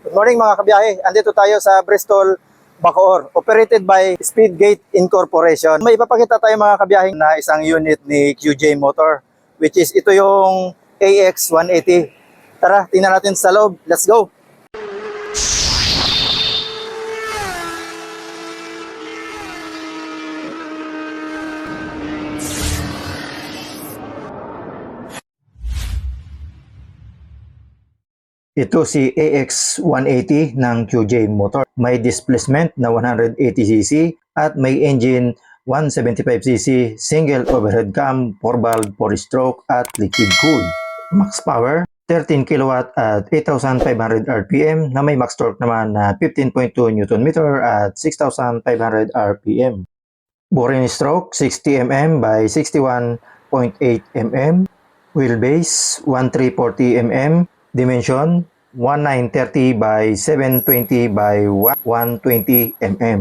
Good morning mga kabiyahe. Andito tayo sa Bristol, Bacoor, operated by Speedgate Incorporation. May ipapakita tayo mga kabiyahe na isang unit ni QJ Motor, which is ito yung AX180. Tara, tingnan natin sa loob. Let's go! Ito si AX180 ng QJ Motor. May displacement na 180cc at may engine 175cc, single overhead cam, 4-valve, 4-stroke at liquid cooled. Max power 13 kW at 8,500 RPM na may max torque naman na 15.2 Nm at 6,500 RPM. Boring stroke 60 mm by 61.8 mm. Wheelbase 1340 mm. Dimension 1930 by 720 by 120 mm.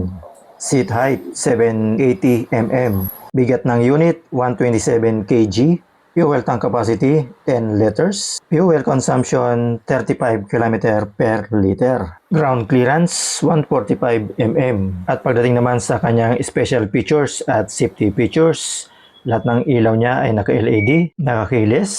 Seat height 780 mm. Bigat ng unit 127 kg. Fuel tank capacity 10 liters. Fuel consumption 35 km per liter. Ground clearance 145 mm. At pagdating naman sa kanyang special features at safety features, lahat ng ilaw niya ay naka-LED, naka-keyless,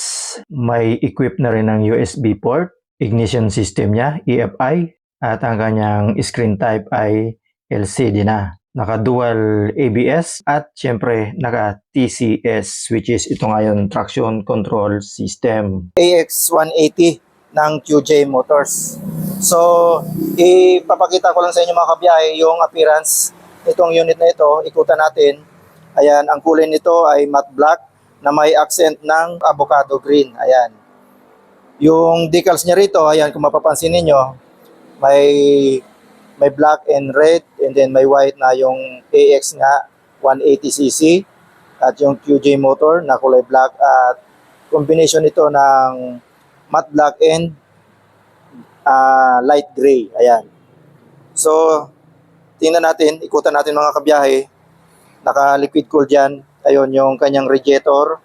may equip na rin ng USB port, ignition system niya, EFI, at ang kanyang screen type ay LCD na. Naka-dual ABS at syempre naka-TCS, which is ito ngayon traction control system. AX180 ng QJ Motors. So, ipapakita ko lang sa inyo mga kabiyahe yung appearance nitong unit na ito. Ikutan natin. Ayan, ang kulay nito ay matte black na may accent ng avocado green. Ayan. Yung decals niya rito, ayan, kung mapapansin niyo, may black and red and then may white na yung AX nga 180cc at yung QJ motor na kulay black at combination nito ng matte black and light gray. Ayan. So, tingnan natin, ikutan natin mga kabiyahe. Naka-liquid cool dyan. Ayun, yung kanyang radiator.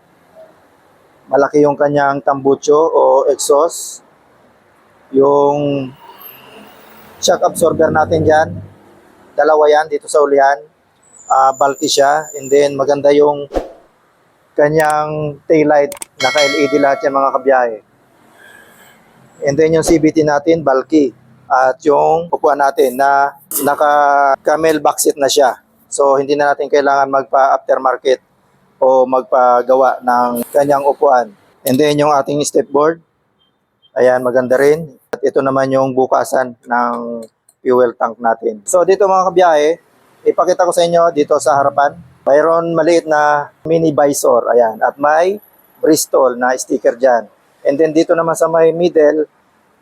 Malaki yung kanyang tambucho o exhaust. Yung shock absorber natin dyan. Dalawa yan dito sa ulihan. Bulky siya. And then maganda yung kanyang taillight. Naka-LED lahat yan mga kabiyahe. And then yung CVT natin, bulky. At yung upuan natin na naka-camel back seat na siya. So, hindi na natin kailangan magpa-aftermarket o magpagawa ng kanyang upuan. And then, yung ating stepboard, ayan, maganda rin. At ito naman yung bukasan ng fuel tank natin. So, dito mga kabiyahe, ipakita ko sa inyo dito sa harapan. Mayroon maliit na mini visor, ayan. At may Bristol na sticker dyan. And then, dito naman sa may middle,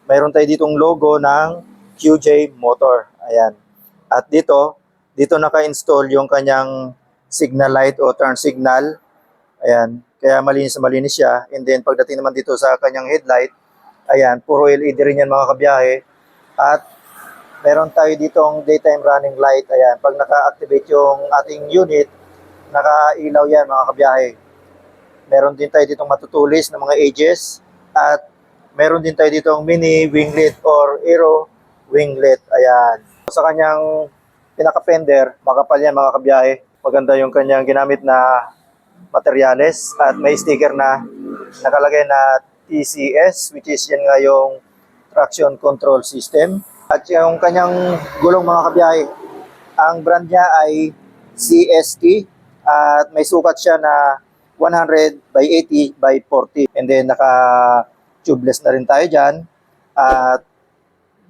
mayroon tayo ditong logo ng QJ Motor. Ayan. At dito naka-install yung kanyang signal light o turn signal. Ayan, kaya malinis na malinis siya. And then pagdating naman dito sa kanyang headlight, ayan, puro LED rin yan mga kabiyahe. At meron tayo ditong daytime running light. Ayan, pag naka-activate yung ating unit, naka-ilaw yan mga kabiyahe. Meron din tayo ditong matutulis na mga edges. At meron din tayo ditong mini winglet or aero winglet. Ayan. Sa kanyang pinaka-fender, makapal yan mga kabiyahe. Maganda yung kanyang ginamit na materyales at may sticker na nakalagay na TCS, which is yan nga yung traction control system. At yung kanyang gulong mga kabiyahe, ang brand niya ay CST at may sukat siya na 100 by 80 by 40. And then naka-tubeless na rin tayo dyan at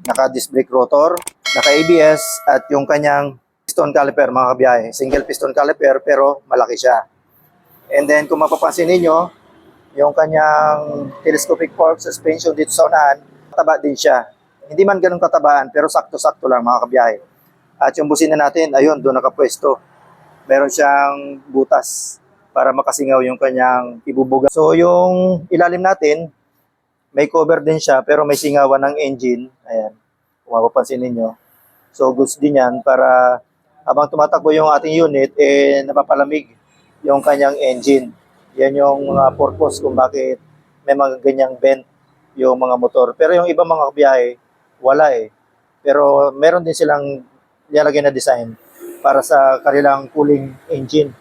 naka-disc brake rotor, naka-ABS at yung kanyang piston caliper mga kabiyahe. Single piston caliper pero malaki siya. And then kung mapapansin ninyo, yung kanyang telescopic fork suspension dito sa unahan, kataba din siya. Hindi man ganun katabaan pero sakto-sakto lang mga kabiyahe. At yung busina natin, ayun, doon nakapwesto. Meron siyang butas para makasingaw yung kanyang ibubuga. So yung ilalim natin, may cover din siya pero may singawan ng engine. Ayan, kung mapapansin ninyo. So goods din yan para habang tumatakbo yung ating unit, napapalamig yung kanyang engine. Yan yung purpose kung bakit may mga ganyang vent yung mga motor. Pero yung ibang mga kabiyahe, wala eh. Pero meron din silang nilalagay na design para sa kanilang cooling engine.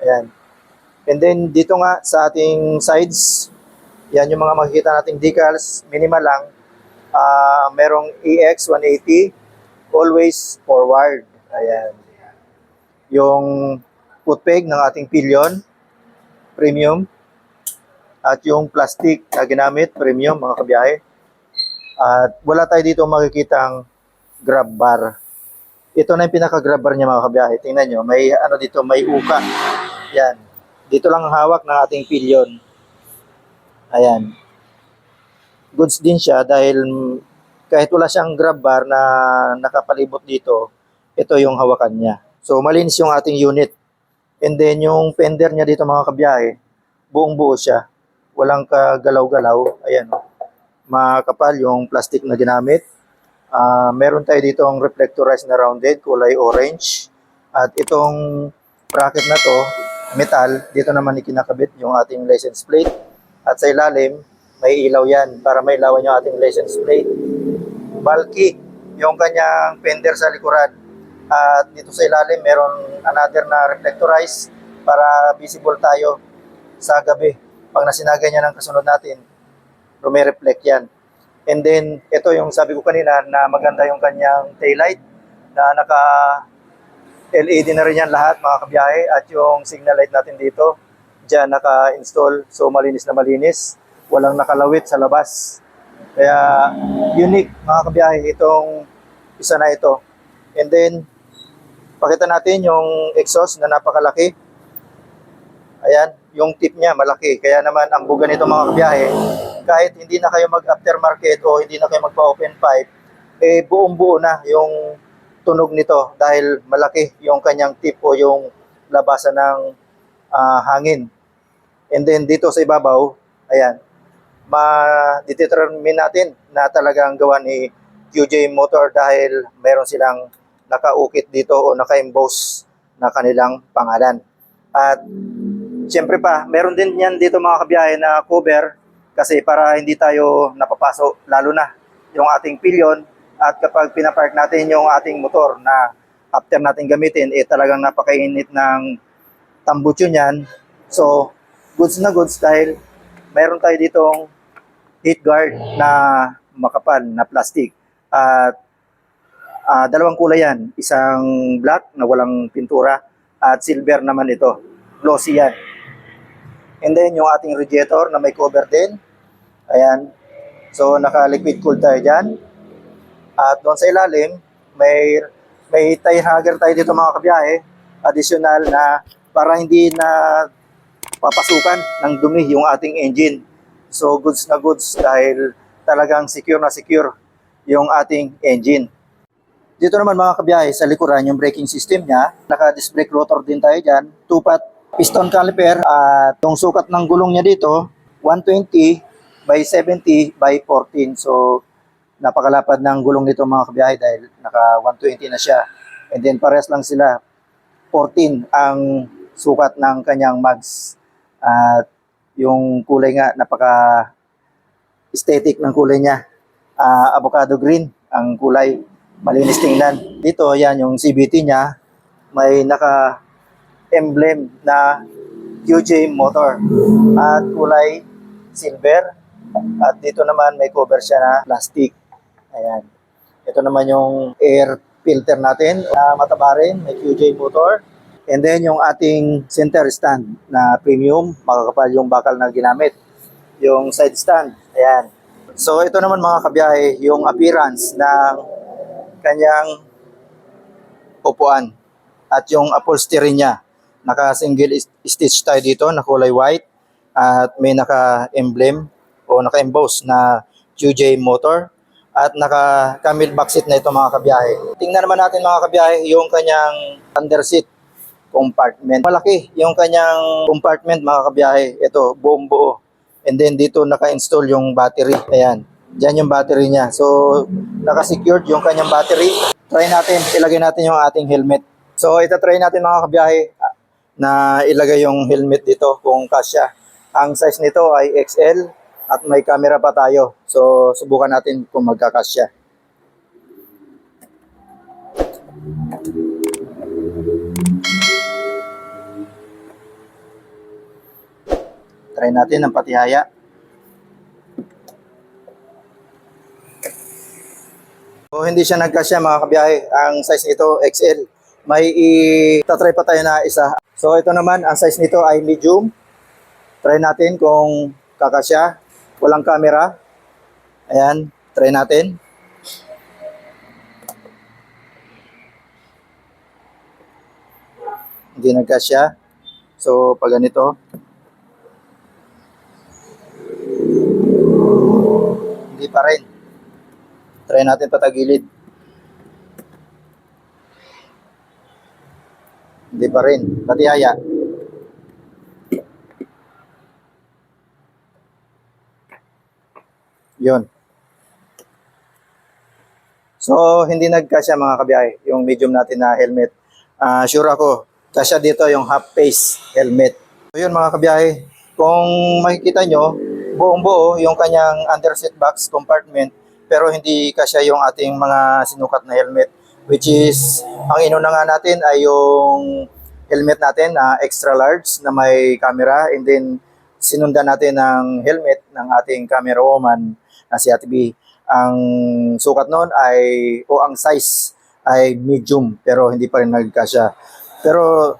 Ayan. And then dito nga sa ating sides, yan yung mga makikita nating decals, minimal lang. Merong EX 180, always forward. Ayan. Yung footpeg ng ating pillion, premium. At yung plastic na ginamit, premium mga kabiyahe. At wala tayo dito makikitang grab bar. Ito na yung pinaka-grab bar niya mga kabiyahe. Tingnan nyo, may ano dito, may uka. Yan. Dito lang ang hawak ng ating pillion. Ayan. Goods din siya dahil kahit wala siyang grab bar na nakapalibot dito, ito yung hawakan niya. So malinis yung ating unit. And then yung fender niya dito mga kabiyahe, buong buo siya. Walang kagalaw-galaw. Ayan. Makapal yung plastic na ginamit. Meron tayo dito ang reflectorized na rounded, kulay orange. At itong bracket na to, metal, dito naman ikinakabit yung ating license plate. At sa ilalim, may ilaw yan para may ilawan yung ating license plate. Bulky yung kanyang fender sa likuran. At dito sa ilalim, meron another na reflectorized para visible tayo sa gabi. Pag nasinaga niya ng kasunod natin, reflect yan. And then, ito yung sabi ko kanina na maganda yung kanyang taillight na naka LED na rin yan lahat mga kabiyahe. At yung signal light natin dito, dyan naka-install. So, malinis na malinis. Walang nakalawit sa labas. Kaya, unique mga kabiyahe itong isa na ito. And then, pakita natin yung exhaust na napakalaki. Ayan, yung tip niya malaki. Kaya naman, ang buga nito mga kabiyahe, kahit hindi na kayo mag-aftermarket o hindi na kayo magpa-open pipe, buong-buo na yung tunog nito dahil malaki yung kanyang tip o yung labasan ng hangin. And then dito sa ibabaw, ayan, ma-determine natin na talagang gawa ni QJ Motor dahil meron silang nakaukit dito o naka-emboss na kanilang pangalan. At siyempre pa, meron din yan dito mga kabiyahe na cover kasi para hindi tayo napapaso, lalo na yung ating pillion. At kapag pinapark natin yung ating motor na after natin gamitin, talagang napakainit ng tambutso niyan. So, goods na goods dahil mayroon tayo ditong heat guard na makapal na plastic. At dalawang kulay yan. Isang black na walang pintura at silver naman ito. Glossy yan. And then yung ating radiator na may cover din. Ayan. So, naka-liquid cooled tayo dyan. At doon sa ilalim, may tie hugger tayo dito mga kabiyahe. Additional na para hindi na papasukan ng dumi yung ating engine. So, goods na goods dahil talagang secure na secure yung ating engine. Dito naman mga kabiyahe, sa likuran yung braking system niya. Naka-disc brake rotor din tayo dyan. 2-pot piston caliper at yung sukat ng gulong niya dito, 120 by 70 by 14. So, napakalapad ng gulong nito mga kabiyahe dahil naka 120 na siya. And then pares lang sila. 14 ang sukat ng kanyang mags. At yung kulay nga, napaka-aesthetic ng kulay niya. Avocado green ang kulay. Malinis tingnan. Dito, yan yung CVT niya. May naka-emblem na QJ Motor. At kulay silver. At dito naman may cover siya na plastic. Ayan. Ito naman yung air filter natin. Mataba rin. May QJ Motor. And then yung ating center stand na premium. Makakapal yung bakal na ginamit. Yung side stand. Ayan. So ito naman mga kabiyahe, yung appearance ng kanyang upuan at yung upholstery niya. Naka-single stitch tayo dito na kulay white at may naka-emblem o naka-emboss na QJ Motor at naka-camel back seat na ito mga kabiyahe. Tingnan naman natin mga kabiyahe yung kanyang under seat compartment. Malaki yung kanyang compartment mga kabiyahe. Ito, buong buo. And then dito naka-install yung battery. Ayan. Diyan yung battery niya. So, naka-secured yung kanyang battery. Try natin, ilagay natin yung ating helmet. So, itatry natin mga kabiyahe na ilagay yung helmet dito kung kasya. Ang size nito ay XL at may camera pa tayo. So, subukan natin kung magkakasya. Try natin ng patihaya. So, hindi siya nagkasya mga kabiyahe. Ang size nito XL. May itatry pa tayo na isa. So ito naman, ang size nito ay medium. Try natin kung kakasya. Walang camera. Ayan, try natin. Hindi nagkasya. So pag ganito, hindi pa rin. Try natin patagilid. Hindi pa rin. Patihaya. Yun. So, hindi nagkasya mga kabiyahe, yung medium natin na helmet. Sure ako, kasya dito yung half-face helmet. So yun mga kabiyahe, kung makikita nyo, buong buo yung kanyang underseat box compartment, pero hindi kasya yung ating mga sinukat na helmet, which is, ang inuna nga natin ay yung helmet natin na extra large na may camera, and then sinundan natin ng helmet ng ating camera woman na si Ate B. Ang sukat noon ay, o ang size ay medium, pero hindi pa rin nagkasya. Pero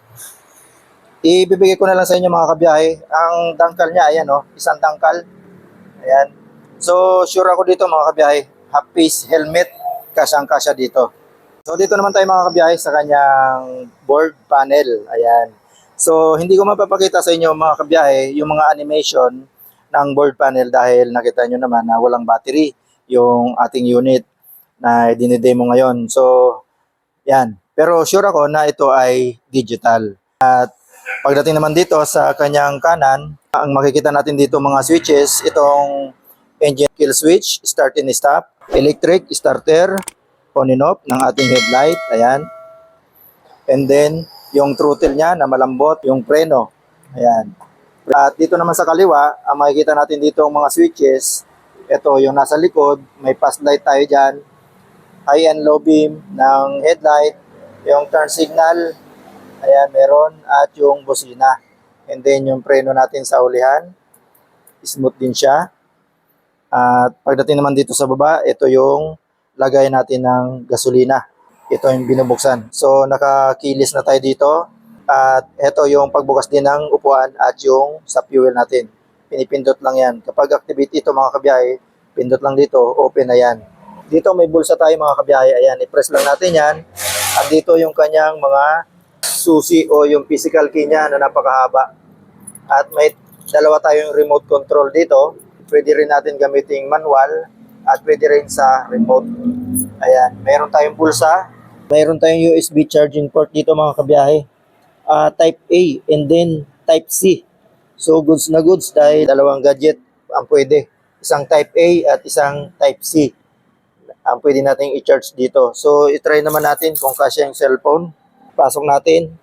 ibibigay ko na lang sa inyo mga kabiyahe, ang dangkal niya, ayan o, isang dangkal. Ayan. So sure ako dito mga kabiyahe, half-face helmet, kasyang-kasya dito. So dito naman tayo mga kabiyahe sa kanyang board panel. Ayan. So hindi ko mapapakita sa inyo mga kabiyahe yung mga animation ng board panel dahil nakita nyo naman na walang battery yung ating unit na dinidemo ngayon. So, yan. Pero sure ako na ito ay digital. At pagdating naman dito sa kanyang kanan, ang makikita natin dito mga switches, itong engine kill switch, start and stop, electric starter, on and off ng ating headlight. Ayan. And then, yung throttle niya na malambot, yung preno. Ayan. At dito naman sa kaliwa, ang makikita natin dito ang mga switches. Ito yung nasa likod, may pass light tayo dyan, high and low beam ng headlight, yung turn signal, ayan meron, at yung busina. And then yung preno natin sa ulihan, smooth din siya. At pagdating naman dito sa baba, ito yung lagay natin ng gasolina. Ito yung binubuksan. So nakakilis na tayo dito. At ito yung pagbukas din ng upuan at yung sa fuel natin. Pinipindot lang yan. Kapag activate ito mga kabiyahe, pindot lang dito, open na yan. Dito may bulsa tayo mga kabiyahe. Ayan, i-press lang natin yan. At dito yung kanyang mga susi o yung physical key niya na napakahaba. At may dalawa tayong remote control dito. Pwede rin natin gamitin manual at pwede rin sa remote. Ayan, mayroon tayong bulsa. Mayroon tayong USB charging port dito mga kabiyahe. Type A and then Type C. So goods na goods dahil dalawang gadget ang pwede. Isang Type A at isang Type C ang pwede natin i-charge dito. So i-try naman natin kung kasya yung cellphone. Pasok natin.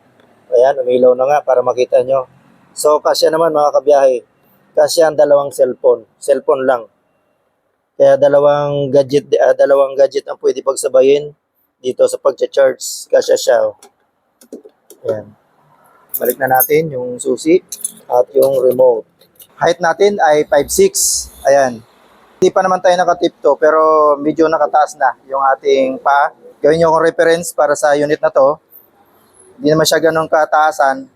Ayan, umilaw na nga para makita nyo. So kasya naman mga kabiyahe. Kasya ang dalawang cellphone. Cellphone lang. Kaya dalawang gadget ang pwede pagsabayin dito sa pag-charge. Kasya siya. Oh. Ayan. Balik na natin yung susi at yung remote. Height natin ay 5'6". Ayan. Hindi pa naman tayo nakatipto pero medyo nakataas na yung ating paa. Gawin nyo kong reference para sa unit na to. Hindi naman siya ganun kataasan.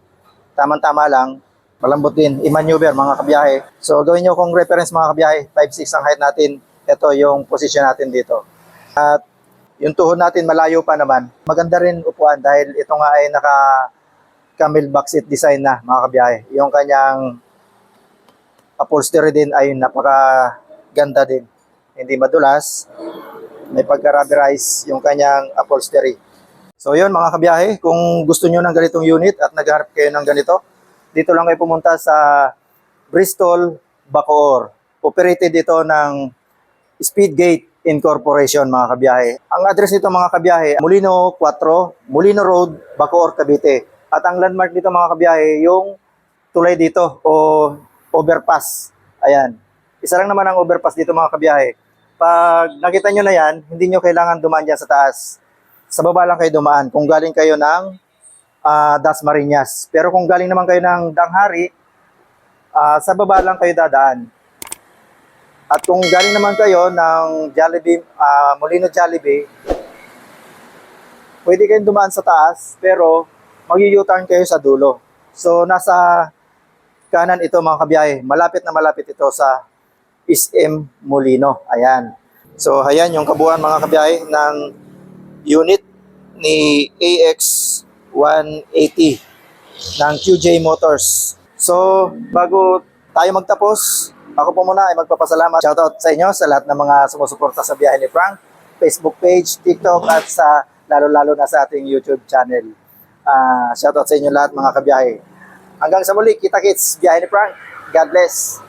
Tama-tama lang. Malambot din. I-maneuver mga kabiyahe. So gawin nyo kong reference mga kabiyahe. 5'6" ang height natin. Ito yung position natin dito. At yung tuhod natin malayo pa naman. Maganda rin upuan dahil ito nga ay camel back seat design na mga kabiyahe. Yung kanyang upholstery din ay napakaganda din. Hindi madulas. May pagka-rubberize yung kanyang upholstery. So yun mga kabiyahe, kung gusto nyo ng ganitong unit at naghahanap kayo ng ganito, dito lang kayo pumunta sa Bristol, Bacoor. Operated ito ng Speedgate Incorporation mga kabiyahe. Ang address nito mga kabiyahe, Molino 4, Molino Road, Bacoor, Cavite. At ang landmark dito mga kabiyahe, yung tulay dito o overpass. Ayan. Isa lang naman ang overpass dito mga kabiyahe. Pag nakita nyo na yan, hindi nyo kailangan dumaan dyan sa taas. Sa baba lang kayo dumaan kung galing kayo ng Dasmariñas. Pero kung galing naman kayo ng Danghari, Sa baba lang kayo dadaan. At kung galing naman kayo ng Jollibee, Molino Jollibee, pwede kayong dumaan sa taas, pero mag-u-turn kayo sa dulo. So, nasa kanan ito mga kabiyahe. Malapit na malapit ito sa SM Molino. Ayan. So, ayan yung kabuuan mga kabiyahe ng unit ni AX180 ng QJ Motors. So, bago tayo magtapos, ako po muna ay magpapasalamat. Shoutout sa inyo sa lahat ng mga sumusuporta sa biyahe ni Frank, Facebook page, TikTok, at sa lalo-lalo na sa ating YouTube channel. Shoutout sa inyo lahat mga kabiyahe. Hanggang sa muli, kita-kits, biyahe ni Frank. God bless.